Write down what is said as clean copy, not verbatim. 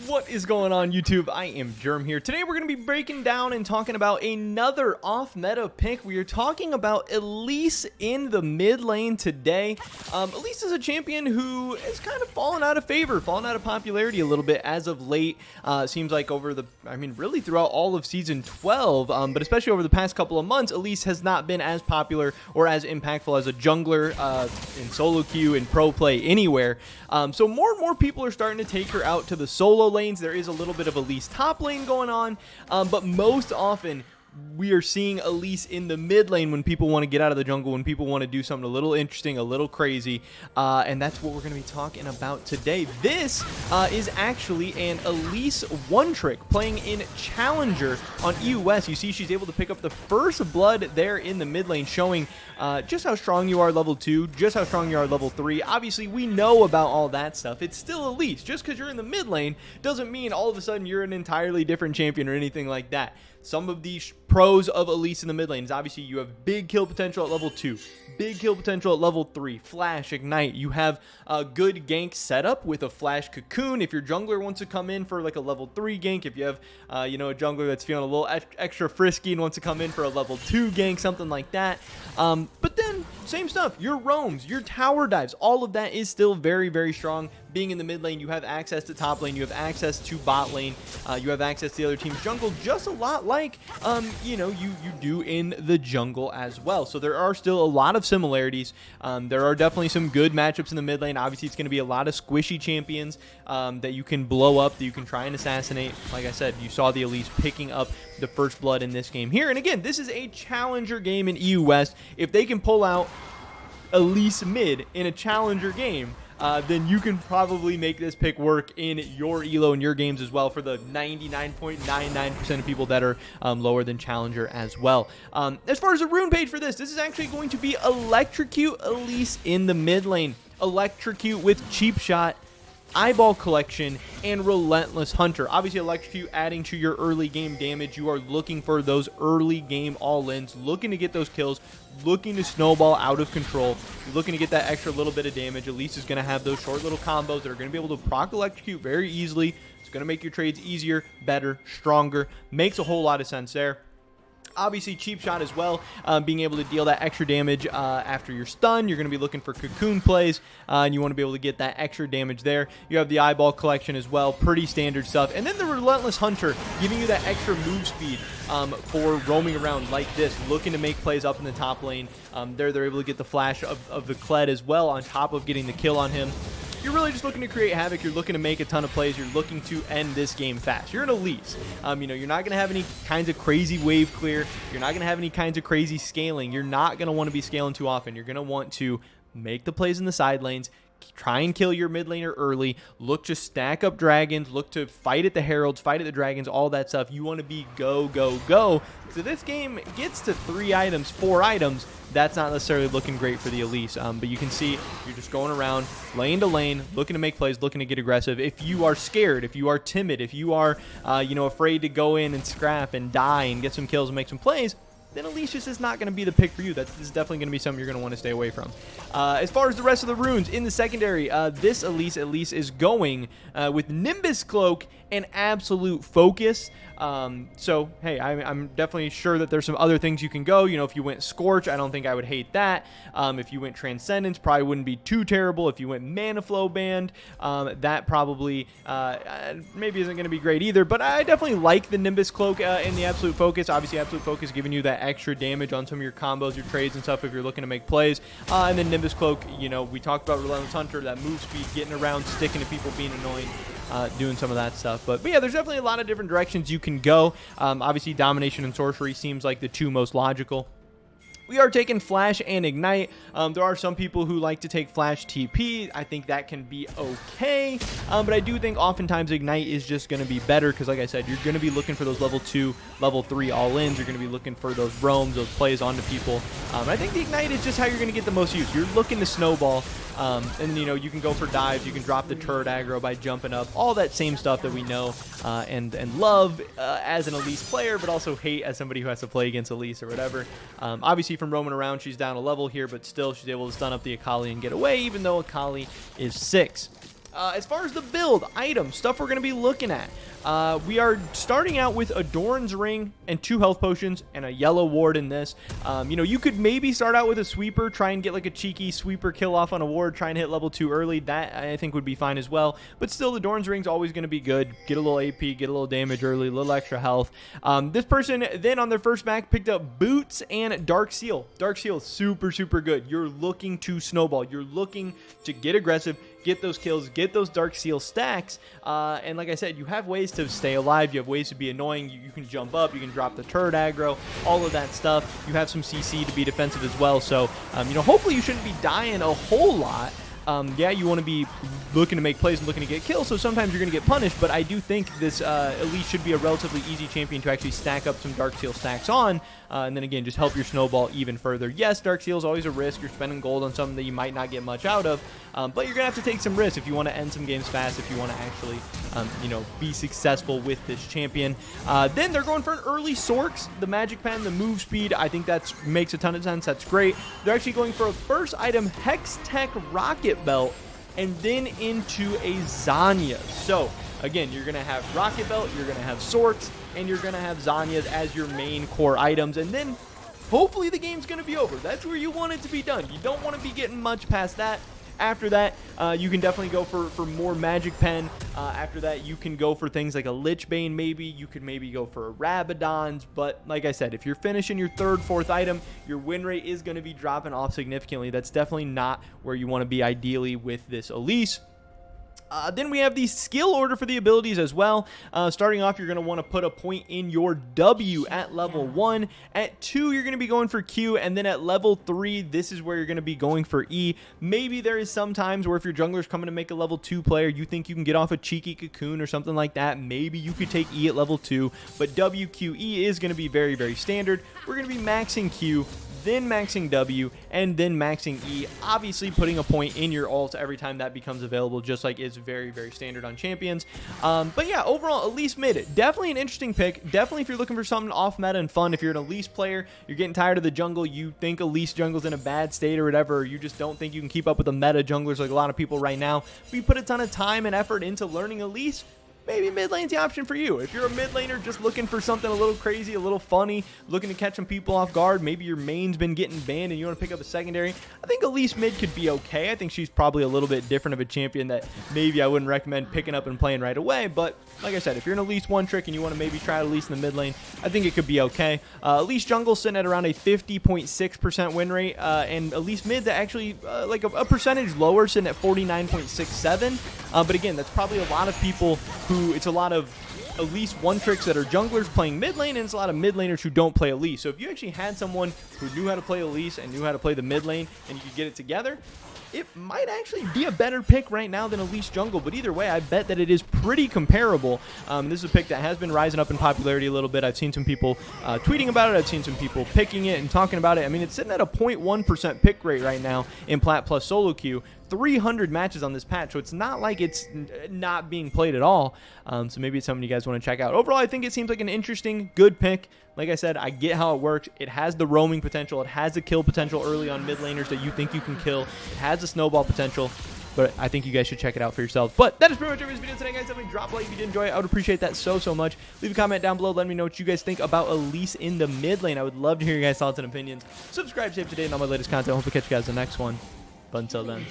What is going on, YouTube? I am Germ here. Today we're going to be breaking down and talking about another off-meta pick. We are talking about Elise in the mid lane today. Elise is a champion who has kind of fallen out of favor, fallen out of popularity a little bit as of late. Seems like over the, really throughout all of Season 12, but especially over the past couple of months, Elise has not been as popular or as impactful as a jungler in solo queue, in pro play, anywhere. So more and more people are starting to take her out to the solo lanes. There is a little bit of Elise top lane going on, but most often we are seeing Elise in the mid lane when people want to get out of the jungle, when people want to do something a little interesting, a little crazy, and that's what we're going to be talking about today. This is actually an Elise one trick playing in Challenger on EU West. You see she's able to pick up the first blood there in the mid lane, showing just how strong you are level 2, just how strong you are level 3. Obviously, we know about all that stuff. It's still Elise. Just because you're in the mid lane doesn't mean all of a sudden you're an entirely different champion or anything like that. Some of the pros of Elise in the mid lane is obviously you have big kill potential at level 2, big kill potential at level 3, flash, ignite. You have a good gank setup with a flash cocoon. If your jungler wants to come in for like a level 3 gank, if you have, a jungler that's feeling a little extra frisky and wants to come in for a level 2 gank, something like that. But then, same stuff, your roams, your tower dives, all of that is still very, very strong. Being in the mid lane, you have access to top lane, you have access to bot lane, you have access to the other team's jungle, just a lot like, you do in the jungle as well. So there are still a lot of similarities. There are definitely some good matchups in the mid lane. Obviously, it's going to be a lot of squishy champions that you can blow up, that you can try and assassinate. Like I said, you saw the Elise picking up the first blood in this game here. And again, this is a challenger game in EU West. If they can pull out Elise mid in a challenger game, then you can probably make this pick work in your elo and your games as well for the 99.99% of people that are lower than challenger as well. As far as the rune page for this is actually going to be Electrocute Elise in the mid lane. Electrocute with Cheap Shot, Eyeball Collection, and Relentless Hunter. Obviously, Electrocute adding to your early game damage. You are looking for those early game all-ins, looking to get those kills, looking to snowball out of control. You're looking to get that extra little bit of damage. Elise is going to have those short little combos that are going to be able to proc Electrocute very easily. It's going to make your trades easier, better, stronger. Makes a whole lot of sense there. Obviously, Cheap Shot as well, being able to deal that extra damage after you're stunned. You're going to be looking for cocoon plays, and you want to be able to get that extra damage there. You have the Eyeball Collection as well, pretty standard stuff. And then the Relentless Hunter, giving you that extra move speed for roaming around like this, looking to make plays up in the top lane. They're able to get the flash of the Kled as well, on top of getting the kill on him. You're really just looking to create havoc. You're looking to make a ton of plays. You're looking to end this game fast. You're an Elise. You're not going to have any kinds of crazy wave clear. You're not going to have any kinds of crazy scaling. You're not going to want to be scaling too often. You're going to want to make the plays in the side lanes, try and kill your mid laner early, look to stack up dragons, look to fight at the heralds, fight at the dragons, all that stuff. You want to be go, go, go. So this game gets to 3 items, 4 items. That's not necessarily looking great for the Elise, but you can see you're just going around lane to lane, looking to make plays, looking to get aggressive. If you are scared, if you are timid, if you are afraid to go in and scrap and die and get some kills and make some plays, then Elise just is not going to be the pick for you. This is definitely going to be something you're going to want to stay away from. As far as the rest of the runes in the secondary, this Elise is going with Nimbus Cloak and Absolute Focus. So, hey, I'm definitely sure that there's some other things you can go. If you went Scorch, I don't think I would hate that. If you went Transcendence, probably wouldn't be too terrible. If you went Mana Flow Band, that probably maybe isn't going to be great either. But I definitely like the Nimbus Cloak and the Absolute Focus. Obviously, Absolute Focus giving you that extra damage on some of your combos, your trades and stuff if you're looking to make plays. And then Nimbus Cloak, we talked about Relentless Hunter, that move speed, getting around, sticking to people, being annoying. Doing some of that stuff. But yeah, there's definitely a lot of different directions you can go. Obviously, Domination and Sorcery seems like the 2 most logical. We are taking Flash and Ignite. There are some people who like to take Flash TP. I think that can be okay. But I do think oftentimes Ignite is just going to be better because, like I said, you're going to be looking for those level 2, level 3 all-ins. You're going to be looking for those roams, those plays onto people. I think the Ignite is just how you're going to get the most use. You're looking to snowball. And you can go for dives, you can drop the turret aggro by jumping up, all that same stuff that we know and love as an Elise player, but also hate as somebody who has to play against Elise or whatever. Obviously from roaming around, she's down a level here, but still she's able to stun up the Akali and get away, even though Akali is 6. As far as the build, items, stuff we're going to be looking at, we are starting out with a Doran's Ring and 2 health potions and a yellow ward in this. You know, you could maybe start out with a sweeper, try and get like a cheeky sweeper kill off on a ward, try and hit level 2 early. That I think would be fine as well. But still, the Doran's Ring's always going to be good. Get a little AP, get a little damage early, a little extra health. This person then on their first back picked up boots and Dark Seal. Dark Seal is super, super good. You're looking to snowball. You're looking to get aggressive, get those kills, get those Dark Seal stacks, and like I said, you have ways to stay alive, you have ways to be annoying, you can jump up, you can drop the turret aggro, all of that stuff. You have some CC to be defensive as well, so you know, hopefully you shouldn't be dying a whole lot. Yeah, you want to be looking to make plays and looking to get kills, so sometimes you're going to get punished, but I do think this Elise should be a relatively easy champion to actually stack up some Dark Seal stacks on, and then again, just help your snowball even further. Yes, Dark Seal is always a risk. You're spending gold on something that you might not get much out of, but you're going to have to take some risks if you want to end some games fast, if you want to actually, you know, be successful with this champion. Then they're going for an early Sorks, the Magic Pen, the move speed. I think that makes a ton of sense. That's great. They're actually going for a first item, Hex Tech Rocket Belt, and then into a Zanya. So again, you're gonna have Rocket Belt, you're gonna have Sorks, and you're gonna have Zanyas as your main core items, and then hopefully the game's gonna be over. That's where you want it to be done. You don't want to be getting much past that. After that, you can definitely go for more Magic Pen. After that, you can go for things like a Lich Bane maybe. You could maybe go for a Rabadons. But like I said, if you're finishing your 3rd, 4th item, your win rate is going to be dropping off significantly. That's definitely not where you want to be ideally with this Elise. Then we have the skill order for the abilities as well. Starting off, you're going to want to put a point in your W at level 1. At 2, you're going to be going for Q. And then at level 3, this is where you're going to be going for E. Maybe there is some times where if your jungler's coming to make a level 2 player, you think you can get off a cheeky cocoon or something like that. Maybe you could take E at level 2. But W, Q, E is going to be very, very standard. We're going to be maxing Q, then maxing W, and then maxing E, obviously putting a point in your ult every time that becomes available, just like it's very, very standard on champions. But yeah, overall, Elise mid, definitely an interesting pick. Definitely if you're looking for something off meta and fun, if you're an Elise player, you're getting tired of the jungle, you think Elise jungle's in a bad state or whatever, or you just don't think you can keep up with the meta junglers like a lot of people right now, but you put a ton of time and effort into learning Elise, maybe mid lane's the option for you. If you're a mid laner just looking for something a little crazy, a little funny, looking to catch some people off guard, maybe your main's been getting banned and you want to pick up a secondary, I think Elise mid could be okay. I think she's probably a little bit different of a champion that maybe I wouldn't recommend picking up and playing right away, but like I said, if you're an Elise one trick and you want to maybe try Elise in the mid lane, I think it could be okay. Elise jungle sitting at around a 50.6% win rate, and Elise mid that actually like a percentage lower, sitting at 49.67. But again, that's probably a lot of people who, it's a lot of Elise one tricks that are junglers playing mid lane, and it's a lot of mid laners who don't play Elise. So if you actually had someone who knew how to play Elise and knew how to play the mid lane and you could get it together, it might actually be a better pick right now than Elise jungle. But either way, I bet that it is pretty comparable. This is a pick that has been rising up in popularity a little bit. I've seen some people tweeting about it. I've seen some people picking it and talking about it. I mean, it's sitting at a 0.1% pick rate right now in Plat Plus solo queue. 300 matches on this patch, so it's not like it's not being played at all. So maybe it's something you guys want to check out. Overall, I think it seems like an interesting, good pick. Like I said, I get how it works. It has the roaming potential. It has the kill potential early on mid laners that you think you can kill. It has the snowball potential. But I think you guys should check it out for yourselves. But that is pretty much everybody's video today, guys. Definitely drop a like if you did enjoy it. I would appreciate that so much. Leave a comment down below. Let me know what you guys think about Elise in the mid lane. I would love to hear your guys' thoughts and opinions. Subscribe, stay up to date on all my latest content. I hope to catch you guys in the next one. But until then.